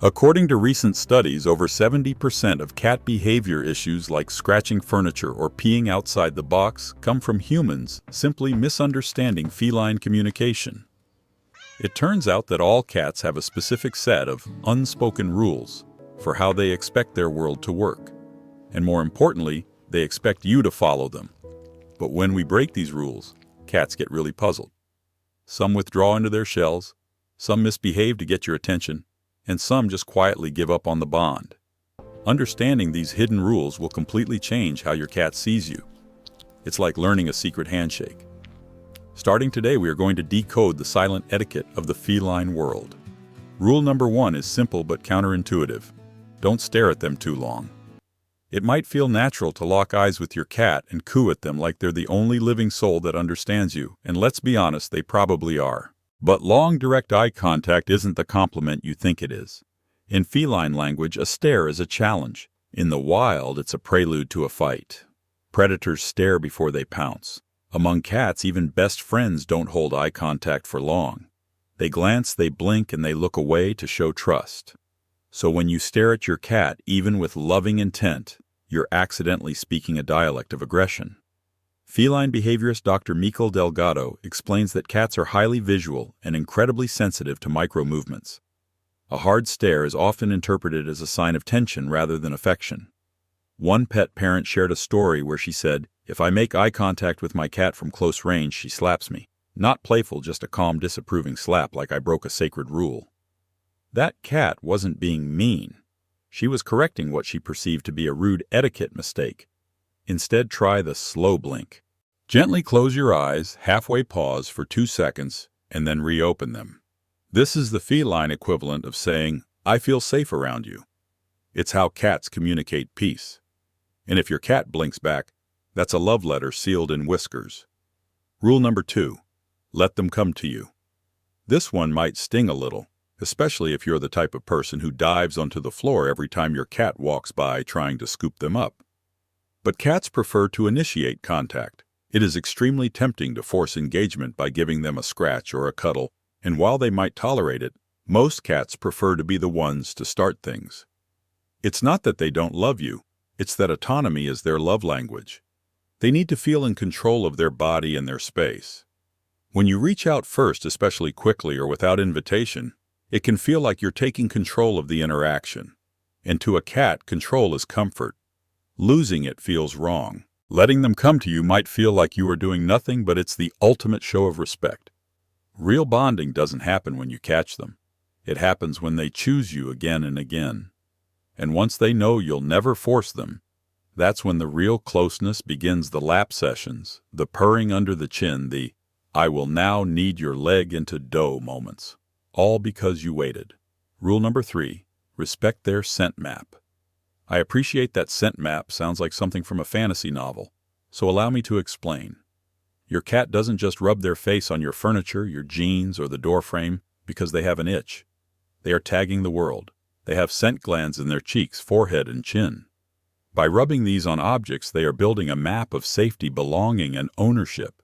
According to recent studies, over 70% of cat behavior issues like scratching furniture or peeing outside the box come from humans simply misunderstanding feline communication. It turns out that all cats have a specific set of unspoken rules for how they expect their world to work. And more importantly, they expect you to follow them. But when we break these rules, cats get really puzzled. Some withdraw into their shells, some misbehave to get your attention, and some just quietly give up on the bond. Understanding these hidden rules will completely change how your cat sees you. It's like learning a secret handshake. Starting today, we are going to decode the silent etiquette of the feline world. Rule number 1 is simple but counterintuitive. Don't stare at them too long. It might feel natural to lock eyes with your cat and coo at them like they're the only living soul that understands you, and let's be honest, they probably are. But long, direct eye contact isn't the compliment you think it is. In feline language, a stare is a challenge. In the wild, it's a prelude to a fight. Predators stare before they pounce. Among cats, even best friends don't hold eye contact for long. They glance, they blink, and they look away to show trust. So when you stare at your cat, even with loving intent, you're accidentally speaking a dialect of aggression. Feline behaviorist Dr. Mikel Delgado explains that cats are highly visual and incredibly sensitive to micro-movements. A hard stare is often interpreted as a sign of tension rather than affection. One pet parent shared a story where she said, "If I make eye contact with my cat from close range, she slaps me. Not playful, just a calm, disapproving slap like I broke a sacred rule." That cat wasn't being mean. She was correcting what she perceived to be a rude etiquette mistake. Instead, try the slow blink. Gently close your eyes, halfway pause for 2 seconds, and then reopen them. This is the feline equivalent of saying, "I feel safe around you." It's how cats communicate peace. And if your cat blinks back, that's a love letter sealed in whiskers. Rule number 2, let them come to you. This one might sting a little, especially if you're the type of person who dives onto the floor every time your cat walks by trying to scoop them up. But cats prefer to initiate contact. It is extremely tempting to force engagement by giving them a scratch or a cuddle, and while they might tolerate it, most cats prefer to be the ones to start things. It's not that they don't love you, it's that autonomy is their love language. They need to feel in control of their body and their space. When you reach out first, especially quickly or without invitation, it can feel like you're taking control of the interaction. And to a cat, control is comfort. Losing it feels wrong. Letting them come to you might feel like you are doing nothing, but it's the ultimate show of respect. Real bonding doesn't happen when you catch them. It happens when they choose you again and again. And once they know you'll never force them, that's when the real closeness begins. The lap sessions, the purring under the chin, the "I will now knead your leg into dough" moments. All because you waited. Rule number 3, respect their scent map. I appreciate that scent map sounds like something from a fantasy novel, so allow me to explain. Your cat doesn't just rub their face on your furniture, your jeans, or the door frame because they have an itch. They are tagging the world. They have scent glands in their cheeks, forehead, and chin. By rubbing these on objects, they are building a map of safety, belonging, and ownership.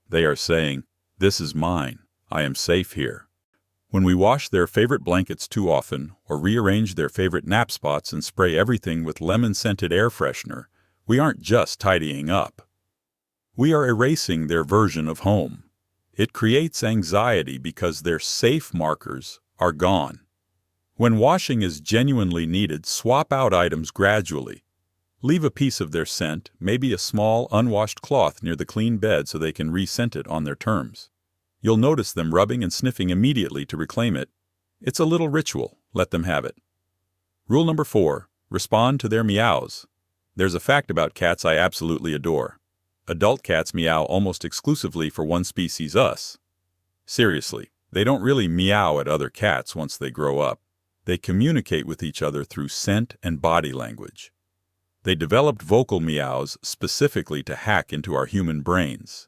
They are saying, "This is mine. I am safe here." When we wash their favorite blankets too often, or rearrange their favorite nap spots and spray everything with lemon-scented air freshener, we aren't just tidying up. We are erasing their version of home. It creates anxiety because their safe markers are gone. When washing is genuinely needed, swap out items gradually. Leave a piece of their scent, maybe a small, unwashed cloth near the clean bed so they can re-scent it on their terms. You'll notice them rubbing and sniffing immediately to reclaim it. It's a little ritual. Let them have it. Rule number 4, respond to their meows. There's a fact about cats I absolutely adore. Adult cats meow almost exclusively for one species, us. Seriously, they don't really meow at other cats once they grow up. They communicate with each other through scent and body language. They developed vocal meows specifically to hack into our human brains.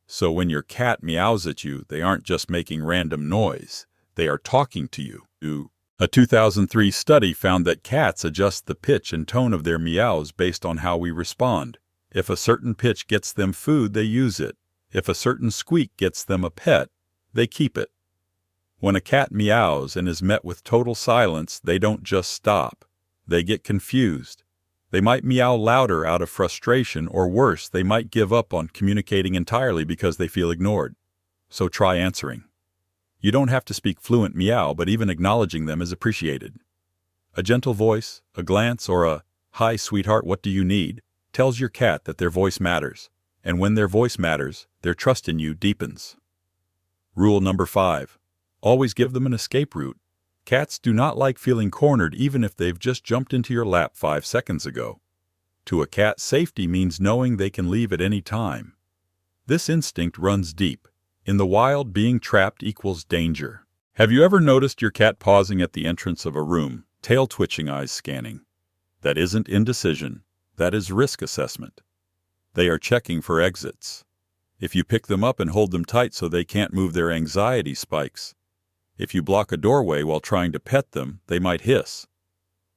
So when your cat meows at you, they aren't just making random noise. They are talking to you. A 2003 study found that cats adjust the pitch and tone of their meows based on how we respond. If a certain pitch gets them food, they use it. If a certain squeak gets them a pet, they keep it. When a cat meows and is met with total silence, they don't just stop. They get confused. They might meow louder out of frustration, or worse, they might give up on communicating entirely because they feel ignored. So try answering. You don't have to speak fluent meow, but even acknowledging them is appreciated. A gentle voice, a glance, or a "Hi, sweetheart, what do you need?" tells your cat that their voice matters. And when their voice matters, their trust in you deepens. Rule number 5. Always give them an escape route. Cats do not like feeling cornered even if they've just jumped into your lap 5 seconds ago. To a cat, safety means knowing they can leave at any time. This instinct runs deep. In the wild, being trapped equals danger. Have you ever noticed your cat pausing at the entrance of a room, tail twitching, eyes scanning? That isn't indecision. That is risk assessment. They are checking for exits. If you pick them up and hold them tight so they can't move, their anxiety spikes. If you block a doorway while trying to pet them, they might hiss.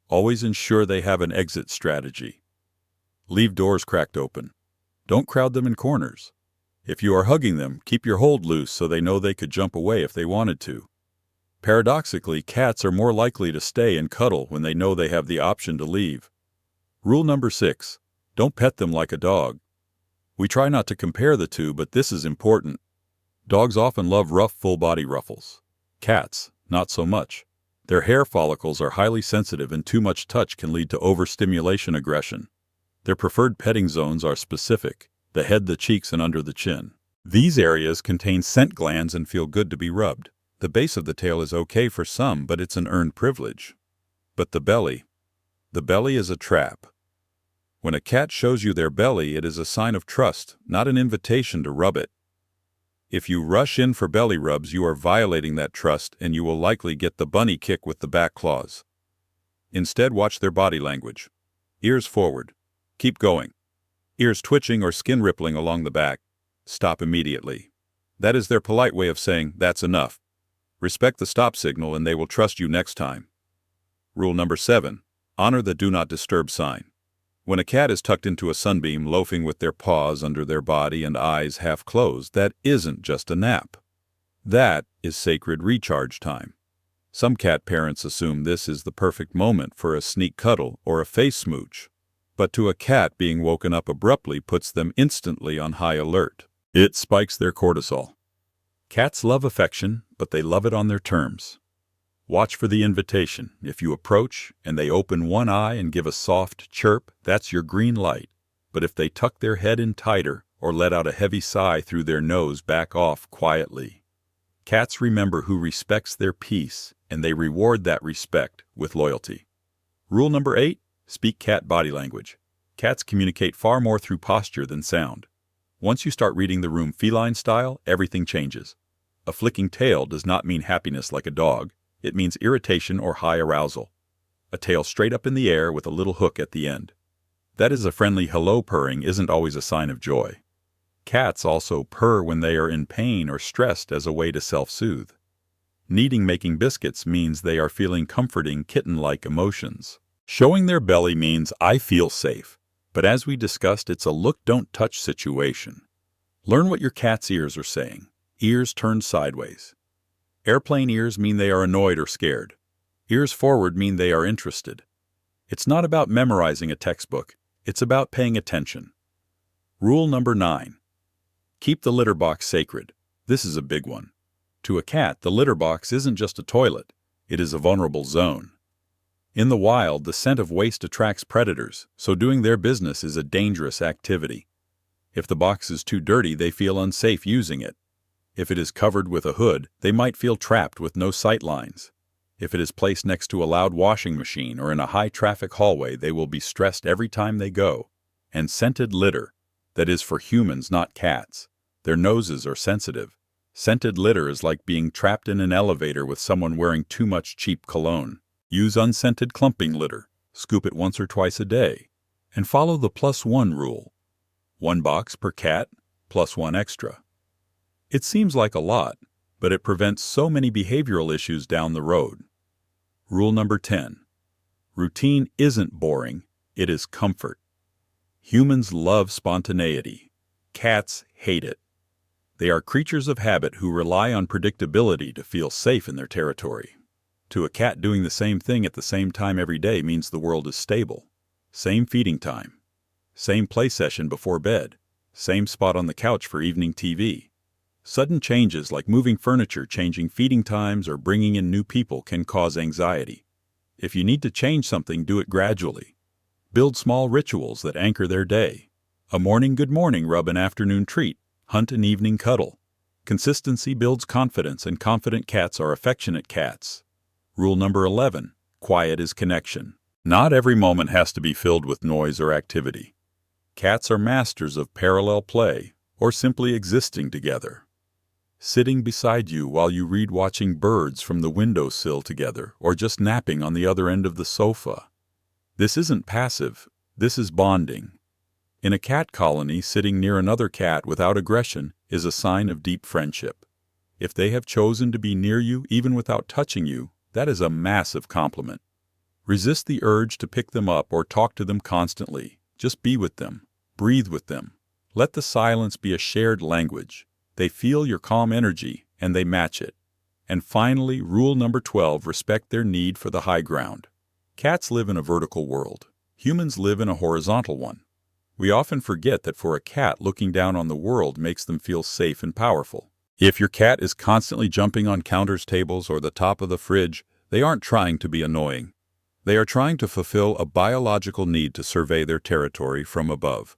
Always ensure they have an exit strategy. Leave doors cracked open. Don't crowd them in corners. If you are hugging them, keep your hold loose so they know they could jump away if they wanted to. Paradoxically, cats are more likely to stay and cuddle when they know they have the option to leave. Rule number 6. Don't pet them like a dog. We try not to compare the two, but this is important. Dogs often love rough, full-body ruffles. Cats, not so much. Their hair follicles are highly sensitive, and too much touch can lead to overstimulation aggression. Their preferred petting zones are specific: the head, the cheeks, and under the chin. These areas contain scent glands and feel good to be rubbed. The base of the tail is okay for some, but it's an earned privilege. But the belly is a trap. When a cat shows you their belly, it is a sign of trust, not an invitation to rub it. If you rush in for belly rubs, you are violating that trust, and you will likely get the bunny kick with the back claws. Instead, watch their body language. Ears forward. Keep going. Ears twitching or skin rippling along the back. Stop immediately. That is their polite way of saying, "That's enough." Respect the stop signal and they will trust you next time. Rule number 7. Honor the do not disturb sign. When a cat is tucked into a sunbeam, loafing with their paws under their body and eyes half closed, that isn't just a nap. That is sacred recharge time. Some cat parents assume this is the perfect moment for a sneak cuddle or a face smooch. But to a cat, being woken up abruptly puts them instantly on high alert. It spikes their cortisol. Cats love affection, but they love it on their terms. Watch for the invitation. If you approach and they open one eye and give a soft chirp, that's your green light. But if they tuck their head in tighter or let out a heavy sigh through their nose, back off quietly. Cats remember who respects their peace, and they reward that respect with loyalty. Rule number 8. Speak cat body language. Cats communicate far more through posture than sound. Once you start reading the room feline style, everything changes. A flicking tail does not mean happiness like a dog. It means irritation or high arousal. A tail straight up in the air with a little hook at the end. That is, a friendly hello purring isn't always a sign of joy. Cats also purr when they are in pain or stressed as a way to self-soothe. Kneading making biscuits means they are feeling comforting kitten-like emotions. Showing their belly means "I feel safe." But as we discussed, it's a look, don't touch situation. Learn what your cat's ears are saying. Ears turned sideways. Airplane ears mean they are annoyed or scared. Ears forward mean they are interested. It's not about memorizing a textbook. It's about paying attention. Rule number 9. Keep the litter box sacred. This is a big one. To a cat, the litter box isn't just a toilet. It is a vulnerable zone. In the wild, the scent of waste attracts predators, so doing their business is a dangerous activity. If the box is too dirty, they feel unsafe using it. If it is covered with a hood, they might feel trapped with no sight lines. If it is placed next to a loud washing machine or in a high-traffic hallway, they will be stressed every time they go. And scented litter, that is for humans, not cats. Their noses are sensitive. Scented litter is like being trapped in an elevator with someone wearing too much cheap cologne. Use unscented clumping litter. Scoop it once or twice a day. And follow the +1 rule. 1 box per cat, +1 extra. It seems like a lot, but it prevents so many behavioral issues down the road. Rule number 10. Routine isn't boring, it is comfort. Humans love spontaneity. Cats hate it. They are creatures of habit who rely on predictability to feel safe in their territory. To a cat, doing the same thing at the same time every day means the world is stable. Same feeding time. Same play session before bed. Same spot on the couch for evening TV. Sudden changes like moving furniture, changing feeding times, or bringing in new people can cause anxiety. If you need to change something, do it gradually. Build small rituals that anchor their day. A morning good morning rub, an afternoon treat, hunt an evening cuddle. Consistency builds confidence, and confident cats are affectionate cats. Rule number 11. Quiet is connection. Not every moment has to be filled with noise or activity. Cats are masters of parallel play, or simply existing together. Sitting beside you while you read, watching birds from the windowsill together, or just napping on the other end of the sofa. This isn't passive, this is bonding. In a cat colony, sitting near another cat without aggression is a sign of deep friendship. If they have chosen to be near you even without touching you, that is a massive compliment. Resist the urge to pick them up or talk to them constantly. Just be with them. Breathe with them. Let the silence be a shared language. They feel your calm energy, and they match it. And finally, rule number 12, respect their need for the high ground. Cats live in a vertical world. Humans live in a horizontal one. We often forget that for a cat, looking down on the world makes them feel safe and powerful. If your cat is constantly jumping on counters, tables, or the top of the fridge, they aren't trying to be annoying. They are trying to fulfill a biological need to survey their territory from above.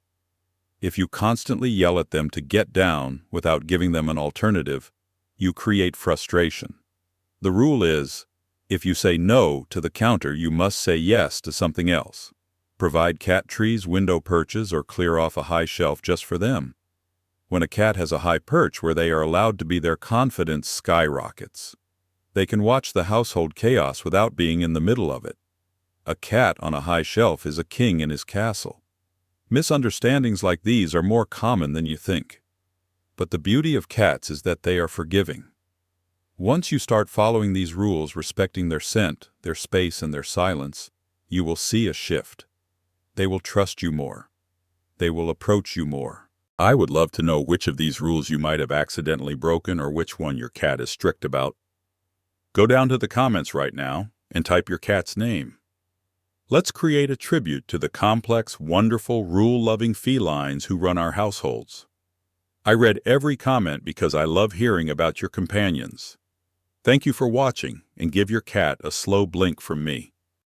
If you constantly yell at them to get down without giving them an alternative, you create frustration. The rule is, if you say no to the counter, you must say yes to something else. Provide cat trees, window perches, or clear off a high shelf just for them. When a cat has a high perch where they are allowed to be, their confidence skyrockets. They can watch the household chaos without being in the middle of it. A cat on a high shelf is a king in his castle. Misunderstandings like these are more common than you think. But the beauty of cats is that they are forgiving. Once you start following these rules, respecting their scent, their space, and their silence, you will see a shift. They will trust you more. They will approach you more. I would love to know which of these rules you might have accidentally broken or which one your cat is strict about. Go down to the comments right now and type your cat's name. Let's create a tribute to the complex, wonderful, rule-loving felines who run our households. I read every comment because I love hearing about your companions. Thank you for watching, and give your cat a slow blink from me.